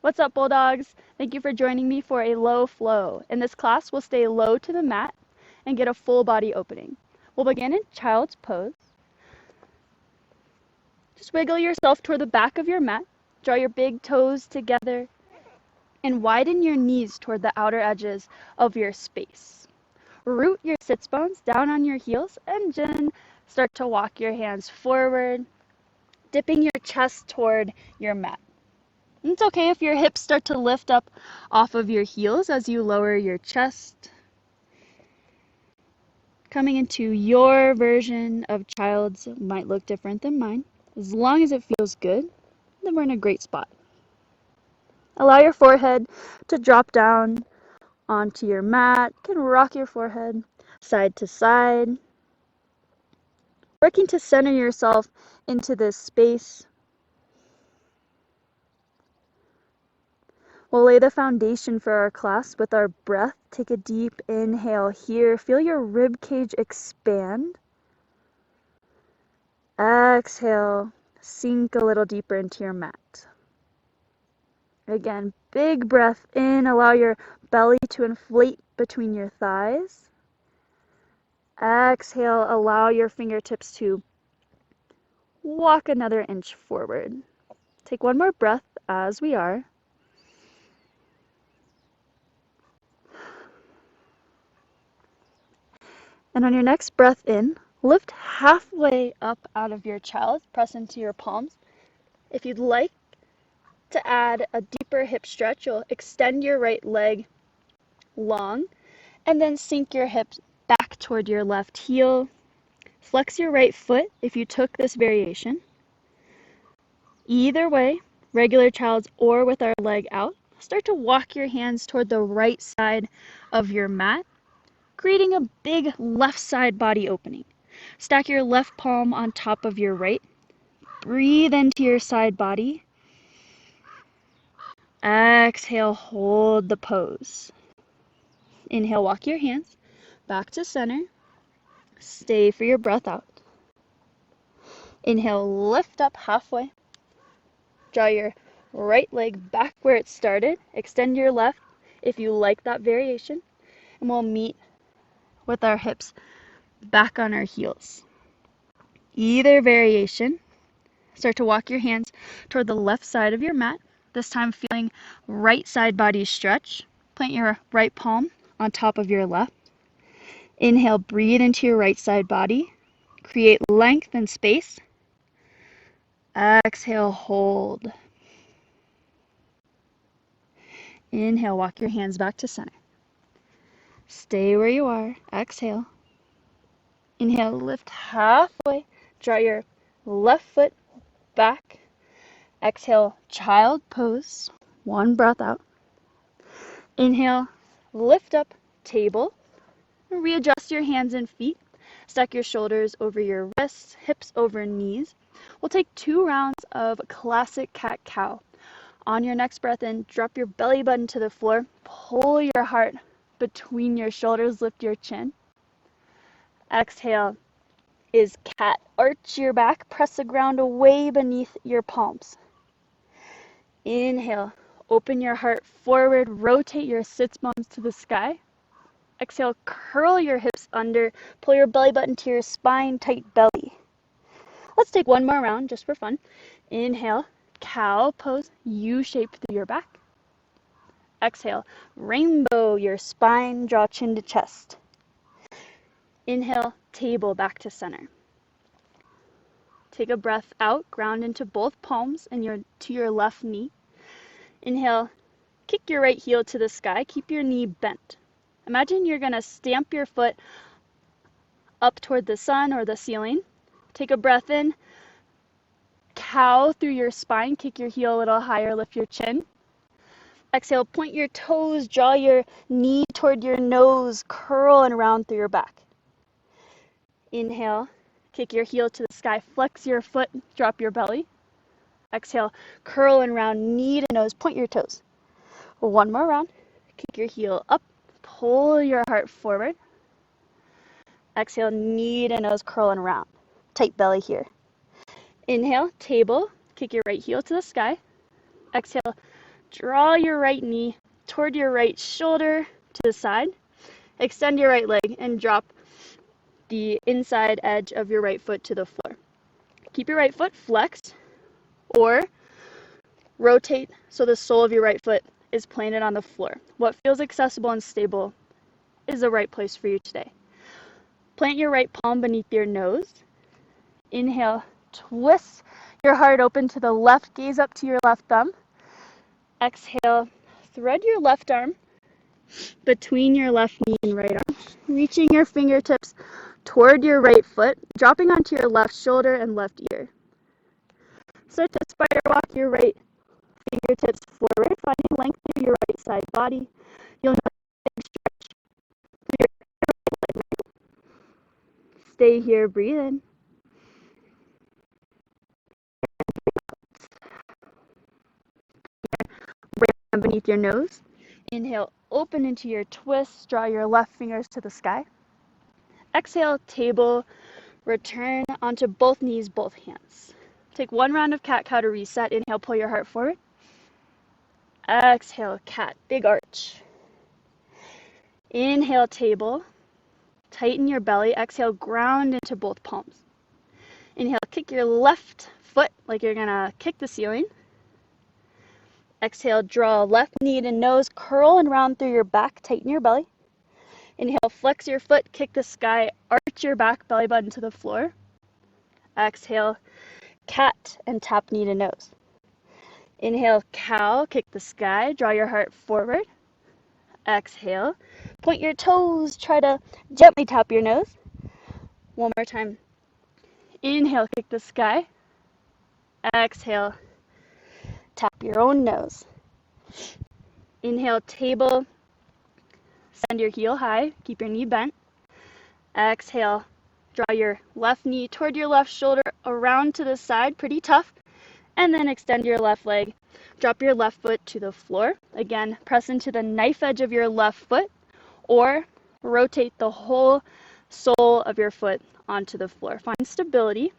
What's up, Bulldogs? Thank you for joining me for a low flow. In this class, we'll stay low to the mat and get a full body opening. We'll begin in child's pose. Just wiggle yourself toward the back of your mat. Draw your big toes together and widen your knees toward the outer edges of your space. Root your sits bones down on your heels and then start to walk your hands forward, dipping your chest toward your mat. It's okay if your hips start to lift up off of your heels as you lower your chest. Coming into your version of child's might look different than mine. As long as it feels good, then we're in a great spot. Allow your forehead to drop down onto your mat. You can rock your forehead side to side. Working to center yourself into this space. We'll lay the foundation for our class with our breath. Take a deep inhale here. Feel your rib cage expand. Exhale, sink a little deeper into your mat. Again, big breath in. Allow your belly to inflate between your thighs. Exhale, allow your fingertips to walk another inch forward. Take one more breath as we are. And on your next breath in, lift halfway up out of your child's, press into your palms. If you'd like to add a deeper hip stretch, you'll extend your right leg long and then sink your hips back toward your left heel. Flex your right foot if you took this variation. Either way, regular child's or with our leg out, start to walk your hands toward the right side of your mat, creating a big left side body opening. Stack your left palm on top of your right. Breathe into your side body. Exhale, hold the pose. Inhale, walk your hands back to center. Stay for your breath out. Inhale, lift up halfway. Draw your right leg back where it started. Extend your left if you like that variation. And we'll meet with our hips back on our heels. Either variation. Start to walk your hands toward the left side of your mat. This time feeling right side body stretch. Plant your right palm on top of your left. Inhale, breathe into your right side body. Create length and space. Exhale, hold. Inhale, walk your hands back to center. Stay where you are. Exhale. Inhale, lift halfway. Draw your left foot back. Exhale, child pose. One breath out. Inhale, lift up, table. Readjust your hands and feet. Stack your shoulders over your wrists, hips over knees. We'll take 2 rounds of classic cat-cow. On your next breath in, drop your belly button to the floor. Pull your heart between your shoulders, lift your chin. Exhale is cat. Arch your back, press the ground away beneath your palms. Inhale, open your heart forward, rotate your sits bones to the sky. Exhale, curl your hips under, pull your belly button to your spine, tight belly. Let's take one more round just for fun. Inhale, cow pose, U-shape through your back. Exhale, rainbow your spine, draw chin to chest. Inhale, table back to center. Take a breath out, ground into both palms and to your left knee. Inhale, kick your right heel to the sky, keep your knee bent. Imagine you're going to stamp your foot up toward the sun or the ceiling. Take a breath in, cow through your spine, kick your heel a little higher, lift your chin. Exhale, point your toes, draw your knee toward your nose, curl and round through your back. Inhale, kick your heel to the sky, flex your foot, drop your belly. Exhale, curl and round, knee to nose, point your toes. One more round, kick your heel up, pull your heart forward. Exhale, knee to nose, curl and round. Tight belly here. Inhale, table, kick your right heel to the sky. Exhale, Draw your right knee toward your right shoulder to the side. Extend your right leg and drop the inside edge of your right foot to the floor. Keep your right foot flexed or rotate so the sole of your right foot is planted on the floor. What feels accessible and stable is the right place for you today. Plant your right palm beneath your nose. Inhale, twist your heart open to the left, gaze up to your left thumb. Exhale, thread your left arm between your left knee and right arm, reaching your fingertips toward your right foot, dropping onto your left shoulder and left ear. Start to spider walk your right fingertips forward, finding length through your right side body. You'll notice a big stretch through your right leg. Stay here, breathe in. Right hand beneath your nose. Inhale, open into your twist, draw your left fingers to the sky. Exhale, table, return onto both knees, both hands. Take one round of cat-cow to reset. Inhale, pull your heart forward. Exhale, cat, big arch. Inhale, table, tighten your belly. Exhale, ground into both palms. Inhale, kick your left foot like you're gonna kick the ceiling. Exhale, draw left knee to nose, curl and round through your back, tighten your belly. Inhale, flex your foot, kick the sky, arch your back, belly button to the floor. Exhale, cat and tap knee to nose. Inhale, cow, kick the sky, draw your heart forward. Exhale, point your toes, try to gently tap your nose. One more time. Inhale, kick the sky. Exhale, tap your own nose. Inhale, table, send your heel high, keep your knee bent. Exhale, draw your left knee toward your left shoulder, around to the side, pretty tough. And then extend your left leg. Drop your left foot to the floor. Again, press into the knife edge of your left foot or rotate the whole sole of your foot onto the floor. Find stability.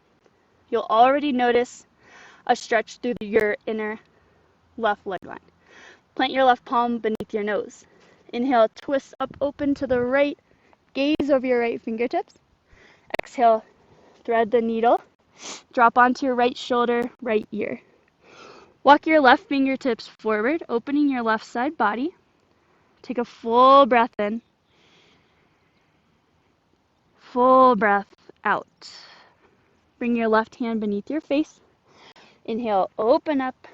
You'll already notice a stretch through your inner left leg line. Plant your left palm beneath your nose. Inhale, twist up open to the right. Gaze over your right fingertips. Exhale, thread the needle. Drop onto your right shoulder, right ear. Walk your left fingertips forward, opening your left side body. Take a full breath in. Full breath out. Bring your left hand beneath your face. Inhale, open up.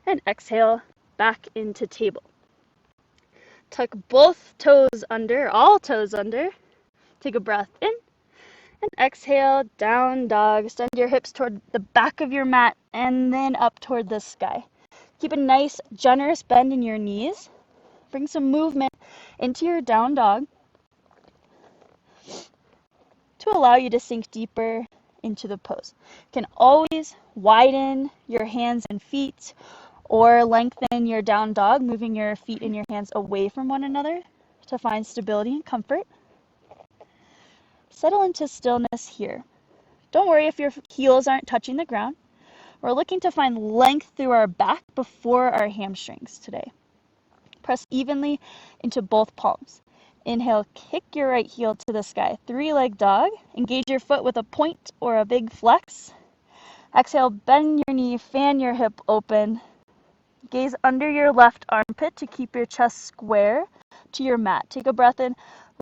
And exhale, back into table. Tuck both toes under, all toes under. Take a breath in. And exhale, down dog. Send your hips toward the back of your mat and then up toward the sky. Keep a nice, generous bend in your knees. Bring some movement into your down dog to allow you to sink deeper into the pose. You can always widen your hands and feet or lengthen your down dog, moving your feet and your hands away from one another to find stability and comfort. Settle into stillness here. Don't worry if your heels aren't touching the ground. We're looking to find length through our back before our hamstrings today. Press evenly into both palms. Inhale, kick your right heel to the sky. Three-leg dog. Engage your foot with a point or a big flex. Exhale, bend your knee, fan your hip open. Gaze under your left armpit to keep your chest square to your mat. Take a breath in.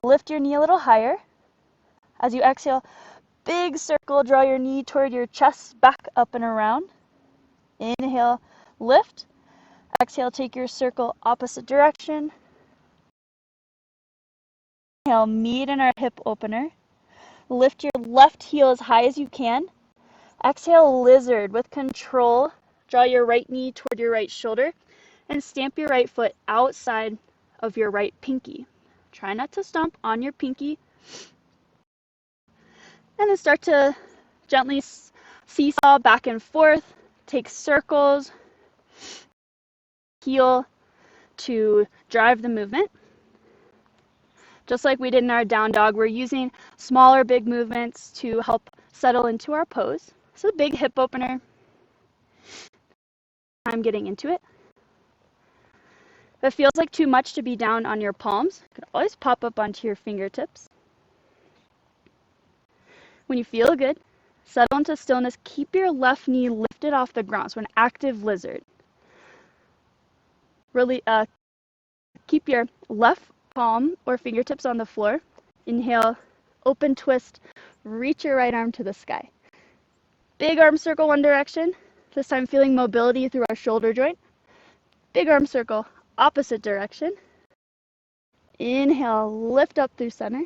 Lift your knee a little higher. As you exhale, big circle, draw your knee toward your chest, back up and around. Inhale, lift. Exhale, take your circle opposite direction. Inhale, meet in our hip opener. Lift your left heel as high as you can. Exhale, lizard with control. Draw your right knee toward your right shoulder and stamp your right foot outside of your right pinky. Try not to stomp on your pinky. And then start to gently seesaw back and forth. Take circles. Heel to drive the movement. Just like we did in our down dog, we're using smaller, big movements to help settle into our pose. So big hip opener. I'm getting into it. If it feels like too much to be down on your palms, you can always pop up onto your fingertips. When you feel good, settle into stillness. Keep your left knee lifted off the ground, so an active lizard. Really, keep your left palm or fingertips on the floor. Inhale, open twist, reach your right arm to the sky. Big arm circle one direction, this time feeling mobility through our shoulder joint. Big arm circle, opposite direction. Inhale, lift up through center.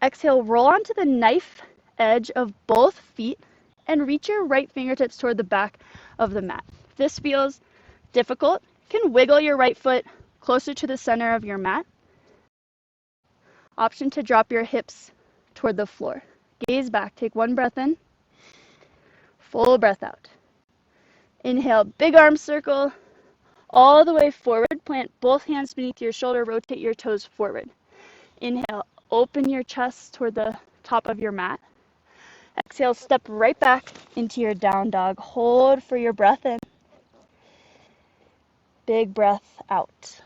Exhale, roll onto the knife edge of both feet and reach your right fingertips toward the back of the mat. If this feels difficult, you can wiggle your right foot closer to the center of your mat. Option to drop your hips toward the floor. Gaze back, take one breath in, full breath out. Inhale, big arm circle all the way forward. Plant both hands beneath your shoulder, rotate your toes forward. Inhale, open your chest toward the top of your mat. Exhale, step right back into your down dog. Hold for your breath in. Big breath out.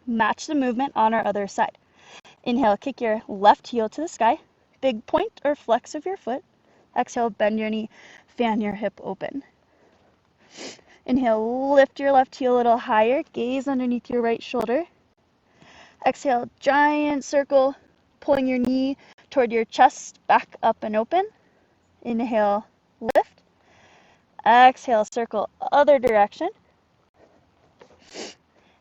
Match the movement on our other side. Inhale, kick your left heel to the sky. Big point or flex of your foot. Exhale, bend your knee, fan your hip open. Inhale, lift your left heel a little higher. Gaze underneath your right shoulder. Exhale, giant circle, pulling your knee toward your chest, back up and open. Inhale, lift. Exhale, circle other direction.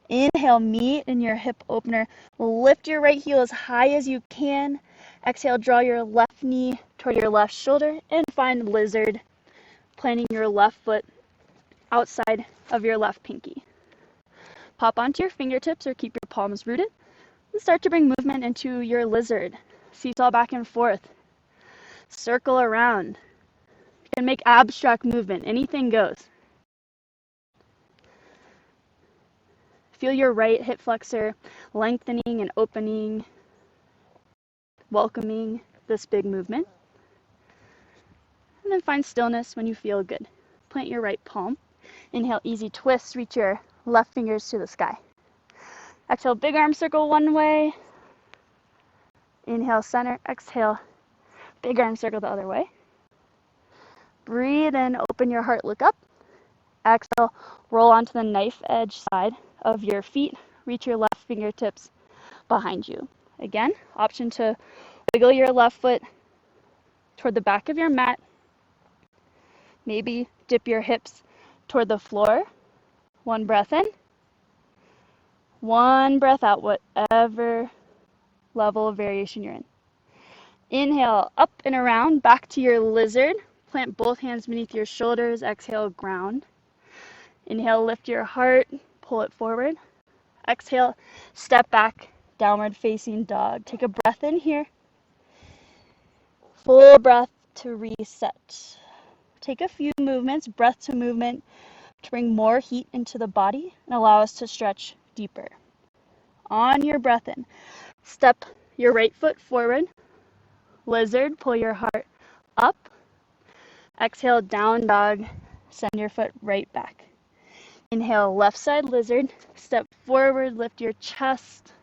Inhale, meet in your hip opener. Lift your right heel as high as you can. Exhale, draw your left knee toward your left shoulder and find lizard, planting your left foot outside of your left pinky. Pop onto your fingertips or keep your palms rooted and start to bring movement into your lizard. Seesaw back and forth. Circle around. You can make abstract movement. Anything goes. Feel your right hip flexor lengthening and opening, welcoming this big movement. And then find stillness when you feel good. Plant your right palm. Inhale, easy twist. Reach your left fingers to the sky. Exhale, big arm circle one way. Inhale, center. Exhale, big arm circle the other way. Breathe in, open your heart, look up. Exhale, roll onto the knife edge side of your feet. Reach your left fingertips behind you. Again, option to wiggle your left foot toward the back of your mat. Maybe dip your hips toward the floor. One breath in. One breath out, whatever level of variation you're in. Inhale, up and around, back to your lizard. Plant both hands beneath your shoulders. Exhale, ground. Inhale, lift your heart, pull it forward. Exhale, step back, downward facing dog. Take a breath in here. Full breath to reset. Take a few movements, breath to movement, to bring more heat into the body and allow us to stretch deeper. On your breath in, step your right foot forward. Lizard, pull your heart up. Exhale, down dog, send your foot right back. Inhale, left side lizard, step forward, lift your chest.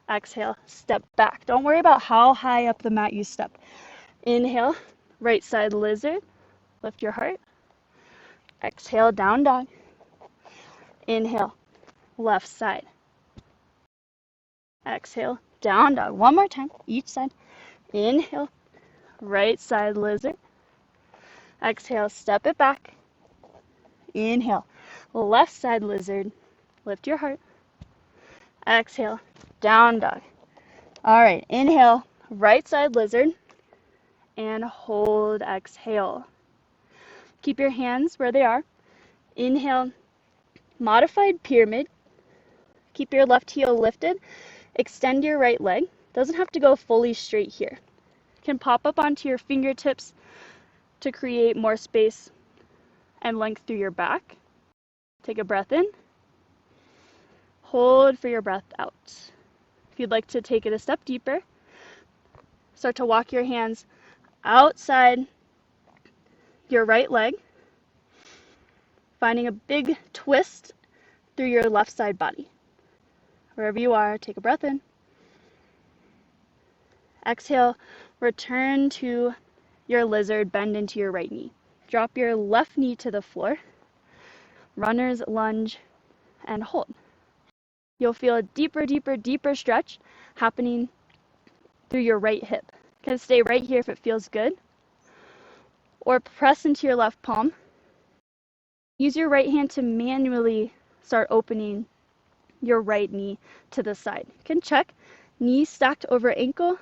Exhale, step back. Don't worry about how high up the mat you step. Inhale, right side lizard, lift your heart. Exhale, down dog. Inhale, left side. Exhale, down dog. One more time, each side. Inhale, right side lizard. Exhale, step it back. Inhale, left side lizard. Lift your heart. Exhale, down dog. All right, inhale, right side lizard. And hold, exhale. Keep your hands where they are. Inhale, modified pyramid. Keep your left heel lifted. Extend your right leg. Doesn't have to go fully straight here. You can pop up onto your fingertips to create more space and length through your back. Take a breath in. Hold for your breath out. If you'd like to take it a step deeper, start to walk your hands outside your right leg. finding a big twist through your left side body. Wherever you are, take a breath in. Exhale, return to your lizard, bend into your right knee. Drop your left knee to the floor, runner's lunge, and hold. You'll feel a deeper, deeper, deeper stretch happening through your right hip. You can stay right here if it feels good, or press into your left palm. Use your right hand to manually start opening your right knee to the side. You can check knee stacked over ankle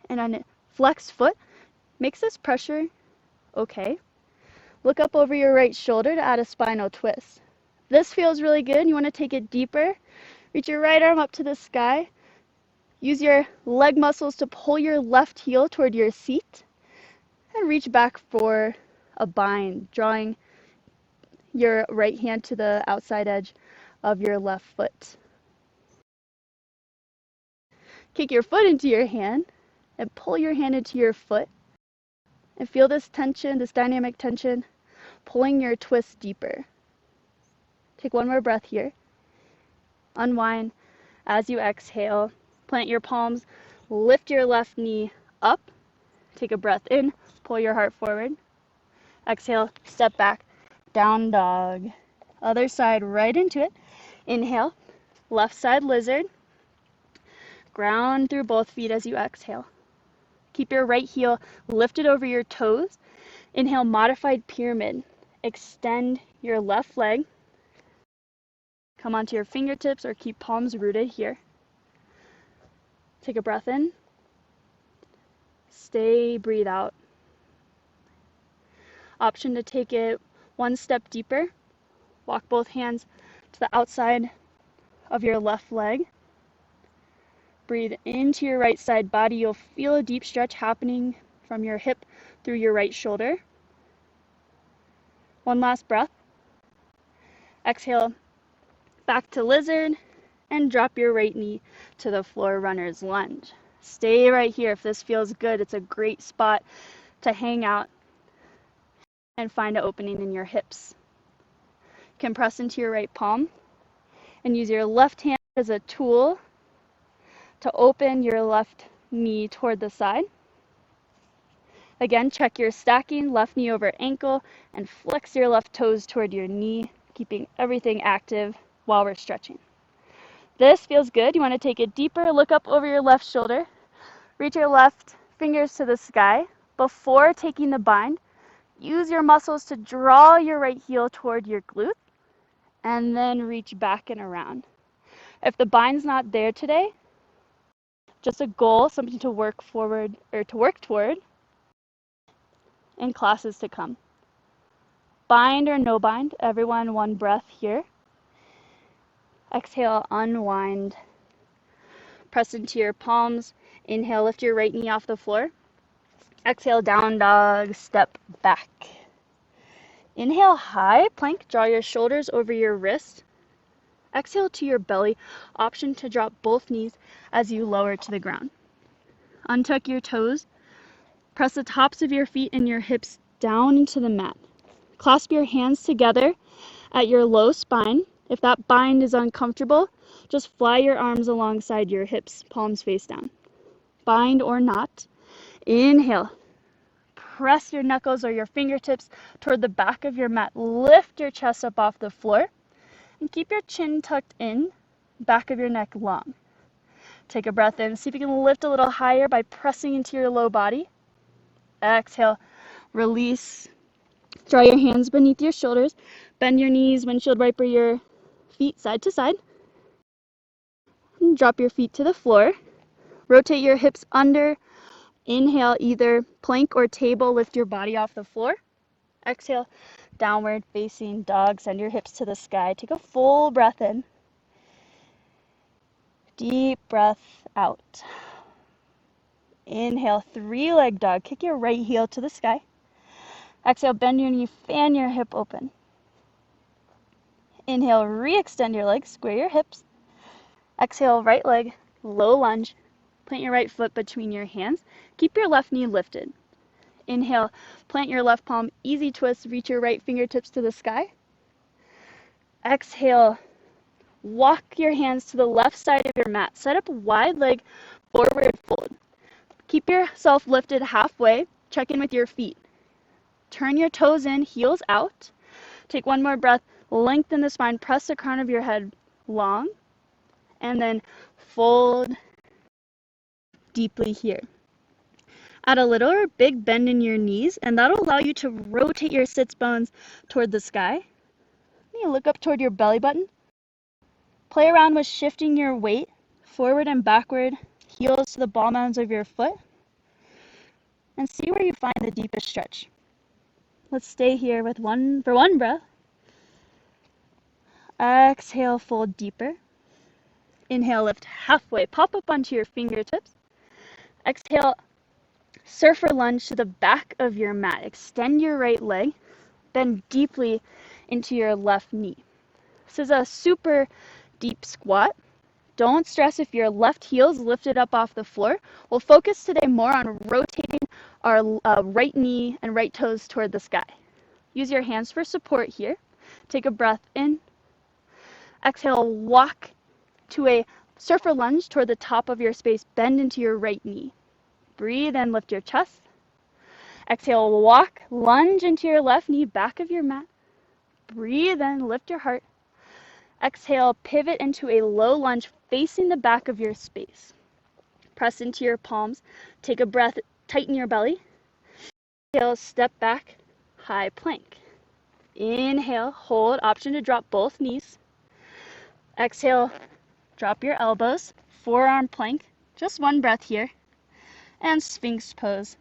and on a flexed foot. Makes this pressure okay. Look up over your right shoulder to add a spinal twist. This feels really good. You want to take it deeper. Reach your right arm up to the sky. Use your leg muscles to pull your left heel toward your seat and reach back for a bind, drawing your right hand to the outside edge of your left foot. Kick your foot into your hand and pull your hand into your foot and feel this tension, this dynamic tension, pulling your twist deeper. Take one more breath here. Unwind as you exhale. Plant your palms, lift your left knee up. Take a breath in, pull your heart forward. Exhale, step back, down dog. Other side right into it. Inhale, left side lizard. Ground through both feet as you exhale. Keep your right heel lifted over your toes. Inhale, modified pyramid. Extend your left leg. Come onto your fingertips or keep palms rooted here. Take a breath in. Stay, breathe out. Option to take it one step deeper. Walk both hands to the outside of your left leg. Breathe into your right side body. You'll feel a deep stretch happening from your hip through your right shoulder. One last breath. Exhale, back to lizard, and drop your right knee to the floor, runner's lunge. Stay right here. If this feels good, it's a great spot to hang out and find an opening in your hips. You can press into your right palm and use your left hand as a tool to open your left knee toward the side. Again, check your stacking, left knee over ankle, and flex your left toes toward your knee, keeping everything active while we're stretching. This feels good. You want to take it deeper. Look up over your left shoulder. Reach your left fingers to the sky. Before taking the bind, use your muscles to draw your right heel toward your glute and then reach back and around. If the bind's not there today, just a goal, something to work forward or to work toward in classes to come. Bind or no bind, everyone one breath here. Exhale, unwind. Press into your palms. Inhale, lift your right knee off the floor. Exhale, down dog, step back. Inhale, high plank, draw your shoulders over your wrist. Exhale to your belly, option to drop both knees as you lower to the ground. Untuck your toes. Press the tops of your feet and your hips down into the mat. Clasp your hands together at your low spine. If that bind is uncomfortable, just fly your arms alongside your hips, palms face down. Bind or not. Inhale. Press your knuckles or your fingertips toward the back of your mat. Lift your chest up off the floor and keep your chin tucked in, back of your neck long. Take a breath in. See if you can lift a little higher by pressing into your low body. Exhale. Release. Draw your hands beneath your shoulders. Bend your knees, windshield wiper your feet side to side. And drop your feet to the floor. Rotate your hips under. Inhale, either plank or table, lift your body off the floor. Exhale, downward facing dog, send your hips to the sky. Take a full breath in. Deep breath out. Inhale, three-leg dog. Kick your right heel to the sky. Exhale, bend your knee, fan your hip open. Inhale, re-extend your legs, square your hips. Exhale, right leg, low lunge. Plant your right foot between your hands. Keep your left knee lifted. Inhale, plant your left palm, easy twist, reach your right fingertips to the sky. Exhale, walk your hands to the left side of your mat. Set up a wide leg forward fold. Keep yourself lifted halfway. Check in with your feet. Turn your toes in, heels out. Take one more breath. Lengthen the spine. Press the crown of your head long. And then fold deeply here. Add a little or big bend in your knees, and that'll allow you to rotate your sits bones toward the sky. You look up toward your belly button. Play around with shifting your weight forward and backward, heels to the ball mounds of your foot, and see where you find the deepest stretch. Let's stay here for one breath. Exhale, fold deeper. Inhale, lift halfway, pop up onto your fingertips. Exhale, surfer lunge to the back of your mat. Extend your right leg, bend deeply into your left knee. This is a super deep squat. Don't stress if your left heel's lifted up off the floor. We'll focus today more on rotating our right knee and right toes toward the sky. Use your hands for support here. Take a breath in. Exhale, walk to a surfer lunge toward the top of your space. Bend into your right knee. Breathe and lift your chest. Exhale, walk, lunge into your left knee, back of your mat. Breathe and lift your heart. Exhale, pivot into a low lunge facing the back of your space. Press into your palms. Take a breath, tighten your belly. Exhale, step back, high plank. Inhale, hold, option to drop both knees. Exhale, drop your elbows, forearm plank. Just one breath here. And Sphinx pose.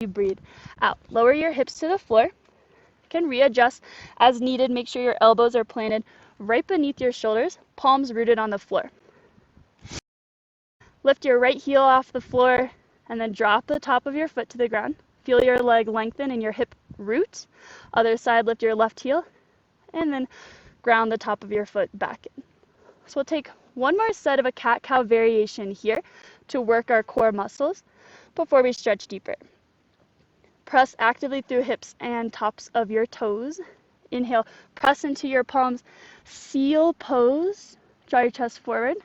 You breathe out. Lower your hips to the floor. You can readjust as needed. Make sure your elbows are planted right beneath your shoulders, palms rooted on the floor. Lift your right heel off the floor and then drop the top of your foot to the ground. Feel your leg lengthen and your hip root. Other side, lift your left heel and then ground the top of your foot back in. So we'll take one more set of a cat-cow variation here to work our core muscles before we stretch deeper. Press actively through hips and tops of your toes. Inhale, press into your palms, seal pose, draw your chest forward.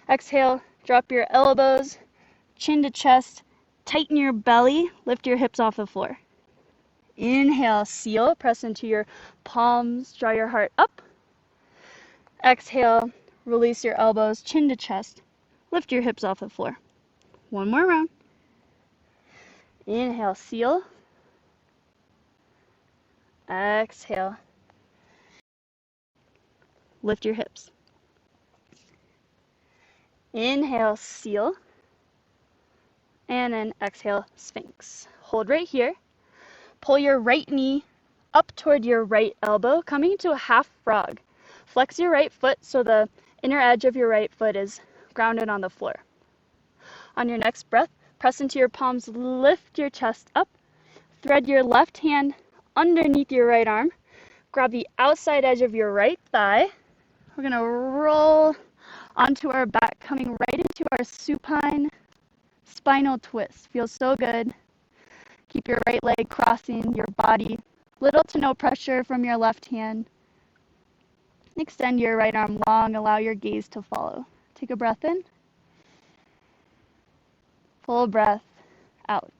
Exhale, drop your elbows, chin to chest, tighten your belly, lift your hips off the floor. Inhale, seal, press into your palms, draw your heart up. Exhale, release your elbows, chin to chest, lift your hips off the floor. One more round. Inhale, seal. Exhale. Lift your hips. Inhale, seal. And then exhale, Sphinx. Hold right here. Pull your right knee up toward your right elbow, coming into a half frog. Flex your right foot so the inner edge of your right foot is grounded on the floor. On your next breath, press into your palms, lift your chest up. Thread your left hand underneath your right arm. Grab the outside edge of your right thigh. We're going to roll onto our back, coming right into our supine spinal twist. Feels so good. Keep your right leg crossing your body. Little to no pressure from your left hand. Extend your right arm long. Allow your gaze to follow. Take a breath in. Full breath out.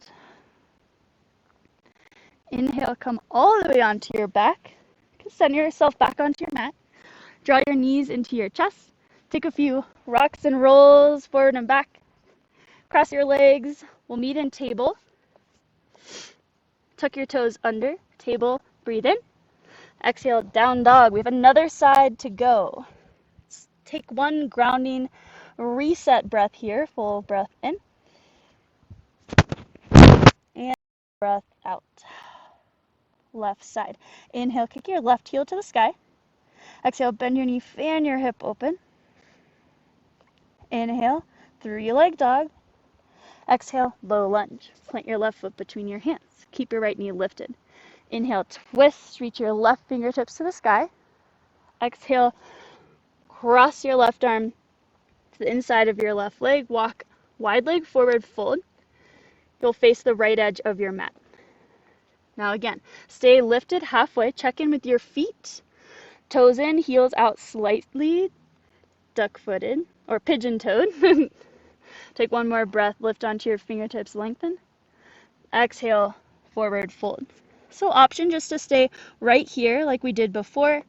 Inhale, come all the way onto your back. Center yourself back onto your mat. Draw your knees into your chest. Take a few rocks and rolls forward and back. Cross your legs. We'll meet in table. Tuck your toes under. Table. Breathe in. Exhale, down dog. We have another side to go. Let's take one grounding reset breath here. Full breath in. And breath out. Left side. Inhale, kick your left heel to the sky. Exhale, bend your knee, fan your hip open. Inhale, three-leg dog. Exhale, low lunge. Plant your left foot between your hands. Keep your right knee lifted. Inhale, twist, reach your left fingertips to the sky. Exhale, cross your left arm to the inside of your left leg. Walk wide leg forward, fold. You'll face the right edge of your mat. Now again, stay lifted halfway. Check in with your feet. Toes in, heels out slightly. Duck-footed or pigeon-toed. Take one more breath. Lift onto your fingertips. Lengthen. Exhale, forward fold. So option just to stay right here like we did before,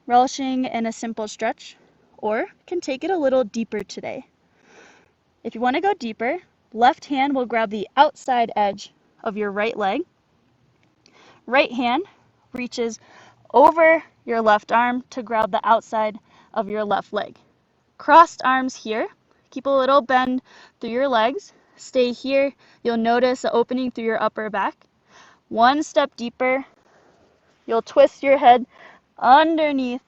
relishing in a simple stretch, or can take it a little deeper today. If you want to go deeper, left hand will grab the outside edge of your right leg. Right hand reaches over your left arm to grab the outside of your left leg. Crossed arms here. Keep a little bend through your legs. Stay here. You'll notice an opening through your upper back. One step deeper, you'll twist your head underneath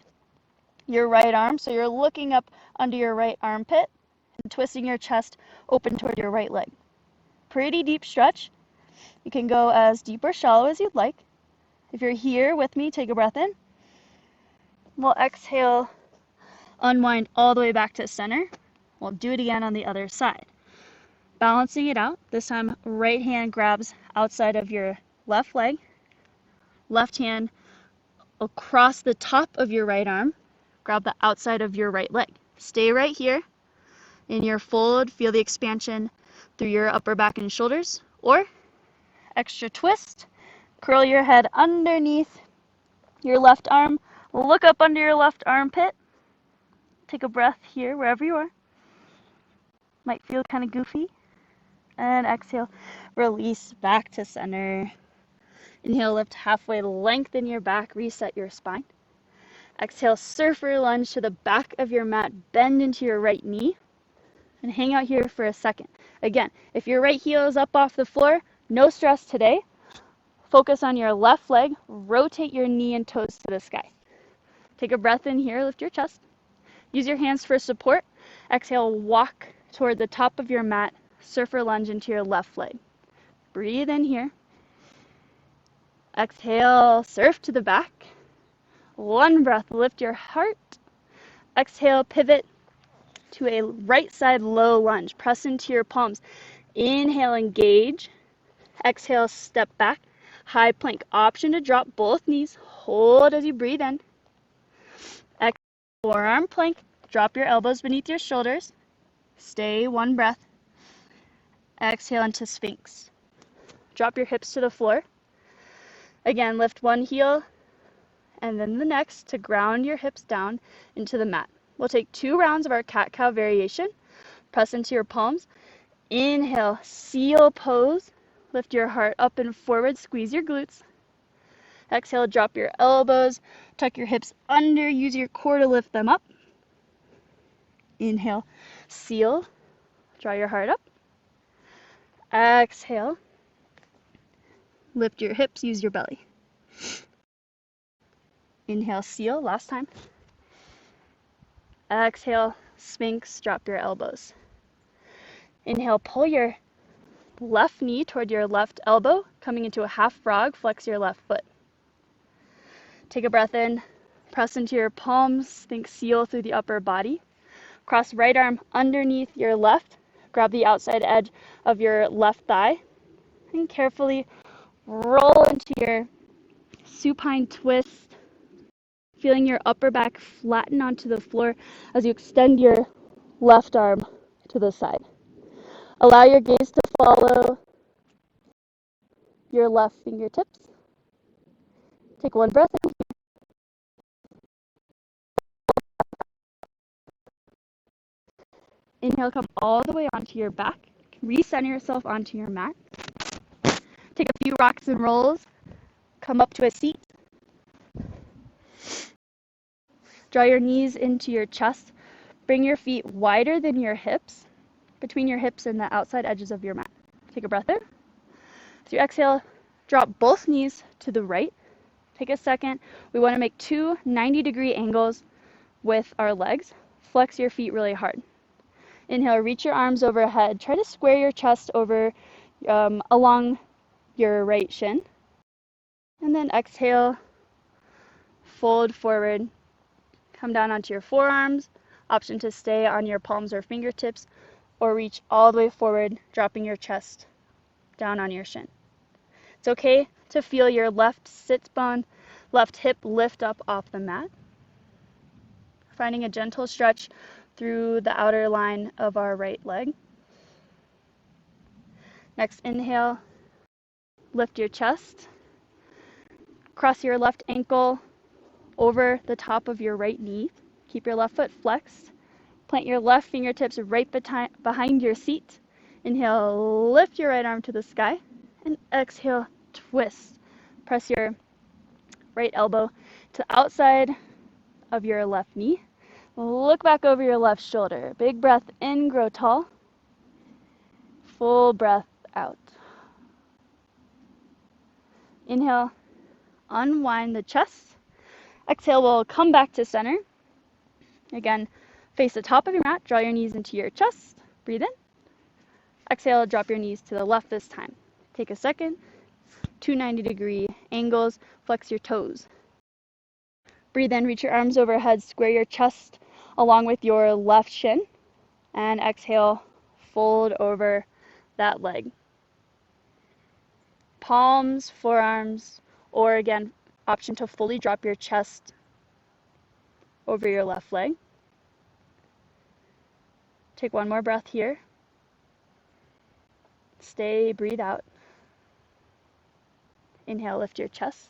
your right arm. So you're looking up under your right armpit and twisting your chest open toward your right leg. Pretty deep stretch. You can go as deep or shallow as you'd like. If you're here with me, take a breath in. We'll exhale, unwind all the way back to center. We'll do it again on the other side. Balancing it out. This time, right hand grabs outside of your left leg. Left hand across the top of your right arm. Grab the outside of your right leg. Stay right here. In your fold, feel the expansion through your upper back and shoulders. Or, extra twist. Curl your head underneath your left arm. Look up under your left armpit. Take a breath here, wherever you are. Might feel kind of goofy. And exhale, release back to center. Inhale, lift halfway, lengthen your back, reset your spine. Exhale, surfer lunge to the back of your mat, bend into your right knee, and hang out here for a second. Again, if your right heel is up off the floor, no stress today. Focus on your left leg, rotate your knee and toes to the sky. Take a breath in here, lift your chest. Use your hands for support. Exhale, walk toward the top of your mat, surfer lunge into your left leg. Breathe in here. Exhale, surf to the back. One breath, lift your heart. Exhale, pivot to a right side low lunge. Press into your palms. Inhale, engage. Exhale, step back. High plank. Option to drop both knees. Hold as you breathe in. Exhale, forearm plank. Drop your elbows beneath your shoulders. Stay one breath. Exhale into Sphinx. Drop your hips to the floor. Again, lift one heel and then the next to ground your hips down into the mat. We'll take 2 rounds of our cat-cow variation. Press into your palms. Inhale, seal pose. Lift your heart up and forward, squeeze your glutes. Exhale, drop your elbows, tuck your hips under, use your core to lift them up. Inhale, seal, draw your heart up. Exhale, lift your hips, use your belly. Inhale, seal, last time. Exhale, Sphinx, drop your elbows. Inhale, pull your left knee toward your left elbow, coming into a half frog, flex your left foot. Take a breath in, press into your palms, think seal through the upper body. Cross right arm underneath your left, grab the outside edge of your left thigh, and carefully roll into your supine twist, feeling your upper back flatten onto the floor as you extend your left arm to the side. Allow your gaze to follow your left fingertips. Take one breath in. Inhale, come all the way onto your back. Recenter yourself onto your mat. Take a few rocks and rolls. Come up to a seat. Draw your knees into your chest. Bring your feet wider than your hips, between your hips and the outside edges of your mat. Take a breath in. As you exhale, drop both knees to the right. Take a second. We want to make 2 90-degree angles with our legs. Flex your feet really hard. Inhale, reach your arms overhead. Try to square your chest over along your right shin. And then exhale, fold forward. Come down onto your forearms. Option to stay on your palms or fingertips, or reach all the way forward, dropping your chest down on your shin. It's okay to feel your left sit bone, left hip lift up off the mat. Finding a gentle stretch through the outer line of our right leg. Next inhale, lift your chest. Cross your left ankle over the top of your right knee. Keep your left foot flexed. Plant your left fingertips right behind your seat. Inhale, lift your right arm to the sky. And exhale, twist. Press your right elbow to the outside of your left knee. Look back over your left shoulder. Big breath in, grow tall. Full breath out. Inhale, unwind the chest. Exhale, we'll come back to center. Again, face the top of your mat, draw your knees into your chest. Breathe in. Exhale, drop your knees to the left this time. Take a second. 290-degree angles, flex your toes. Breathe in, reach your arms overhead, square your chest along with your left shin. And exhale, fold over that leg. Palms, forearms, or again, option to fully drop your chest over your left leg. Take one more breath here. Stay, breathe out. Inhale, lift your chest.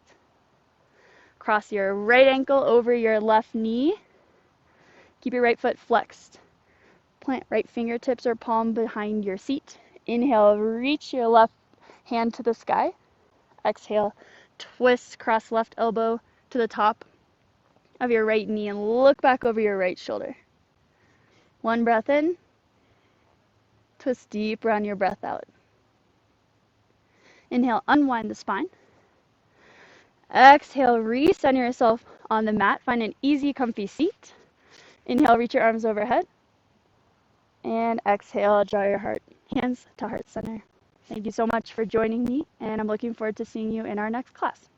Cross your right ankle over your left knee. Keep your right foot flexed. Plant right fingertips or palm behind your seat. Inhale, reach your left hand to the sky. Exhale, twist, cross left elbow to the top of your right knee and look back over your right shoulder. One breath in. Twist deep, round your breath out. Inhale, unwind the spine. Exhale, recenter yourself on the mat. Find an easy, comfy seat. Inhale, reach your arms overhead. And exhale, draw your hands to heart center. Thank you so much for joining me, and I'm looking forward to seeing you in our next class.